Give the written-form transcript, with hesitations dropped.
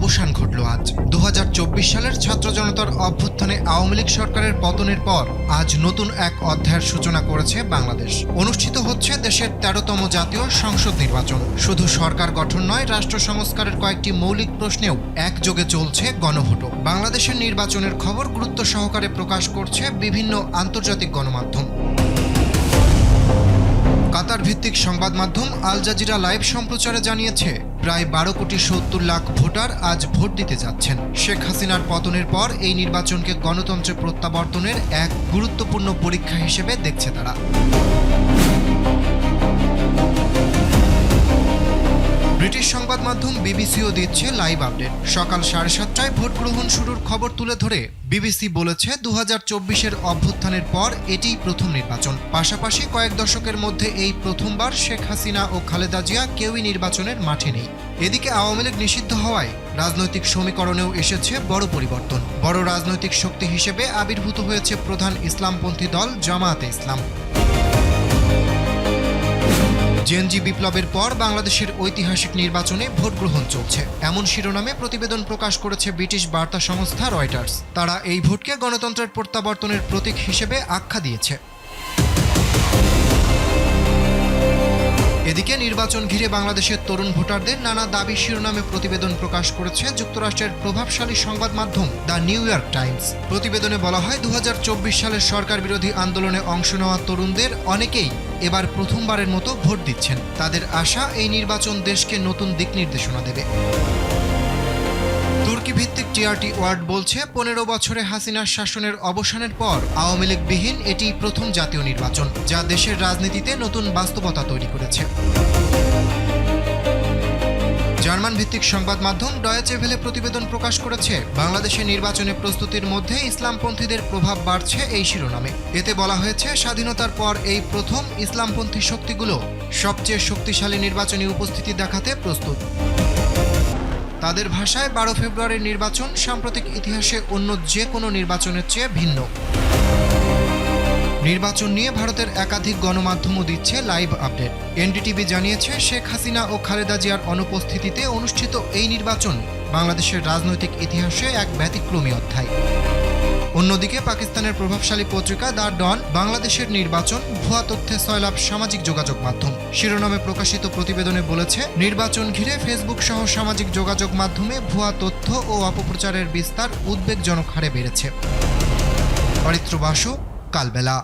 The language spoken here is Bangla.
অবসান ঘটল আজ। 2024 সালের ছাত্র জনতার অভ্যুত্থানে আওয়ামী লীগ সরকারের পতনের পর আজ নতুন এক অধ্যায়ের সূচনা করেছে বাংলাদেশ। অনুষ্ঠিত হচ্ছে দেশের 13তম জাতীয় সংসদ নির্বাচন। শুধু সরকার গঠন নয়, রাষ্ট্র সংস্কারের কয়েকটি মৌলিক প্রশ্নেও একযোগে চলছে গণভোটও। বাংলাদেশের নির্বাচনের খবর গুরুত্ব সহকারে প্রকাশ করছে বিভিন্ন আন্তর্জাতিক গণমাধ্যম। কাতার ভিত্তিক সংবাদ মাধ্যম আল জাজিরা লাইভ সম্প্রচারে জানিয়েছে, প্রায় 12,70,00,000 ভোটার আজ ভোট দিতে যাচ্ছেন। শেখ হাসিনার পতনের পর এই নির্বাচনকে গণতন্ত্রে প্রত্যাবর্তনের এক গুরুত্বপূর্ণ পরীক্ষা হিসেবে দেখছে তারা। ব্রিটিশ সংবাদ মাধ্যম বিবিসিও দিচ্ছে লাইভ আপডেট। সকাল 7:30টায় ভোট গ্রহণ শুরুর খবর তুলে ধরে বিবিসি বলেছে, 2024-এর অভ্যুত্থানের পর এটিই প্রথম নির্বাচন। পাশাপাশি কয়েক দশকের মধ্যে এই প্রথমবার শেখ হাসিনা ও খালেদা জিয়া কেউই নির্বাচনের মাঠে নেই। এদিকে আওয়ামী লীগ নিষিদ্ধ হওয়ায় রাজনৈতিক সমীকরণেও এসেছে বড় পরিবর্তন। বড় রাজনৈতিক শক্তি হিসেবে আবির্ভূত হয়েছে প্রধান ইসলামপন্থী দল জামায়াতে ইসলাম। জেএনজি বিপ্লবের পর বাংলাদেশের ঐতিহাসিক নির্বাচনে ভোট গ্রহণ চলছে, এমন শিরোনামে প্রতিবেদন প্রকাশ করেছে ব্রিটিশ বার্তা সংস্থা রয়টার্স। তারা এই ভোটকে গণতন্ত্রের প্রত্যাবর্তনের প্রতীক হিসেবে আখ্যা দিয়েছে। এদিকে নির্বাচন ঘিরে বাংলাদেশের তরুণ ভোটারদের নানা দাবি শিরোনামে প্রতিবেদন প্রকাশ করেছে যুক্তরাষ্ট্রের প্রভাবশালী সংবাদ মাধ্যম দ্য নিউ ইয়র্ক টাইমস। প্রতিবেদনে বলা হয়, 2024 সালের সরকার বিরোধী আন্দোলনে অংশ নেওয়া তরুণদের অনেকেই এবার প্রথমবারের মতো ভোট দিচ্ছেন। তাদের আশা, এই নির্বাচন দেশকে নতুন দিক নির্দেশনা দেবে। তুর্কি ভিত্তিক টিআরটি ওয়ার্ড বলছে, 15 বছরে হাসিনার শাসনের অবসানের পর আওয়ামী লীগবিহীন এটি প্রথম জাতীয় নির্বাচন, যা দেশের রাজনীতিতে নতুন বাস্তবতা তৈরি করেছে। জার্মান ভিত্তিক সংবাদ মাধ্যম ডয়েচে ভেলে প্রতিবেদন প্রকাশ করেছে, বাংলাদেশের নির্বাচনে প্রস্তুতির মধ্যে ইসলামপন্থীদের প্রভাব বাড়ছে এই শিরোনামে। এতে বলা হয়েছে, স্বাধীনতার পর এই প্রথম ইসলামপন্থী শক্তিগুলো সবচেয়ে শক্তিশালী নির্বাচনী উপস্থিতি দেখাতে প্রস্তুত। তাদের ভাষায় 12 ফেব্রুয়ারির নির্বাচন সাম্প্রতিক ইতিহাসে অন্য যে কোনো নির্বাচনের চেয়ে ভিন্ন। নির্বাচন নিয়ে ভারতের একাধিক গণমাধ্যমও দিচ্ছে লাইভ আপডেট। এনডিটিভি জানিয়েছে, শেখ হাসিনা ও খালেদা জিয়ার অনুপস্থিতিতে অনুষ্ঠিত এই নির্বাচন বাংলাদেশের রাজনৈতিক ইতিহাসে এক ব্যতিক্রমী অধ্যায়। অন্যদিকে পাকিস্তানের প্রভাবশালী পত্রিকা দ্য ডন বাংলাদেশের নির্বাচন ভুয়া তথ্যে সয়লাব সামাজিক যোগাযোগ মাধ্যম শিরোনামে প্রকাশিত প্রতিবেদনে বলেছে, নির্বাচন ঘিরে ফেসবুক সহ সামাজিক যোগাযোগ মাধ্যমে ভুয়া তথ্য ও অপপ্রচারের বিস্তার উদ্বেগজনক হারে বেড়েছে। অরিত্র বাসু, কালবেলা।